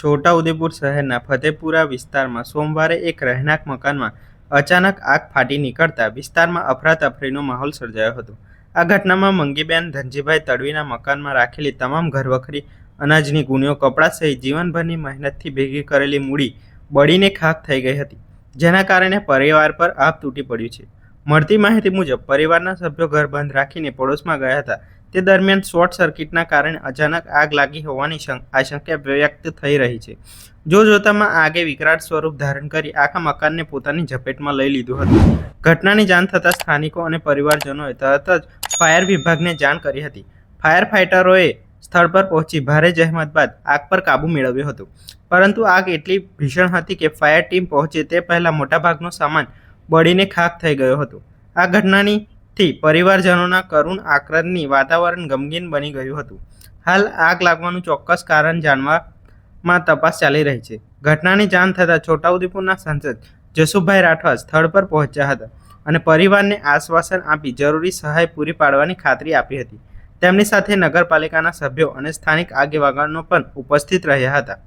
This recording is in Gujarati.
છોટાઉદેપુર શહેરના ફતેપુરા વિસ્તારમાં સોમવારે એક રહેણાંક મકાનમાં અચાનક આગ ફાટી નીકળતા વિસ્તારમાં અફરાતફરીનો માહોલ સર્જાયો હતો. આ ઘટનામાં મંગીબેન ધનજીભાઈ તડવીના મકાનમાં રાખેલી તમામ ઘરવખરી, અનાજની ગુણીઓ, કપડાં સહિત જીવનભરની મહેનતથી ભેગી કરેલી મૂડી બળીને ખાખ થઈ ગઈ હતી, જેના કારણે પરિવાર પર આભ તૂટી પડ્યું છે. મળતી માહિતી મુજબ પરિવારના સભ્યો ઘર બંધ રાખીને પડોશમાં ગયા હતા. તે દરમિયાન શોર્ટ સર્કિટના કારણે અચાનક આગ લાગી હોવાની આશંકા વ્યક્ત થઈ રહી છે. જોતજોતામાં આગે વિકરાળ સ્વરૂપ ધારણ કરી આખા મકાનને પોતાની ઝપેટમાં લઈ લીધું હતું. ઘટનાની જાણ થતાં સ્થાનિકો અને પરિવારજનોએ તરત જ ફાયર વિભાગને જાણ કરી હતી. ફાયર ફાઇટરોએ સ્થળ પર પહોંચી ભારે જહેમત બાદ આગ પર કાબૂ મેળવ્યો હતો, પરંતુ આગ એટલી ભીષણ હતી કે ફાયર ટીમ પહોંચે તે પહેલાં મોટાભાગનો સામાન બળીને ખાખ થઈ ગયો હતો. આ ઘટનાથી પરિવારજનોના કરુણ આક્રંદથી વાતાવરણ ગમગીન બની ગયું હતું. હાલ આગ લાગવાનું ચોક્કસ કારણ જાણવામાં તપાસ ચાલી રહી છે. ઘટનાની જાણ થતાં છોટાઉદેપુરના સાંસદ જસુભાઈ રાઠવા સ્થળ પર પહોંચ્યા હતા અને પરિવારને આશ્વાસન આપી જરૂરી સહાય પૂરી પાડવાની ખાતરી આપી હતી. તેમની સાથે નગરપાલિકાના સભ્યો અને સ્થાનિક આગેવાનો પણ ઉપસ્થિત રહ્યા હતા.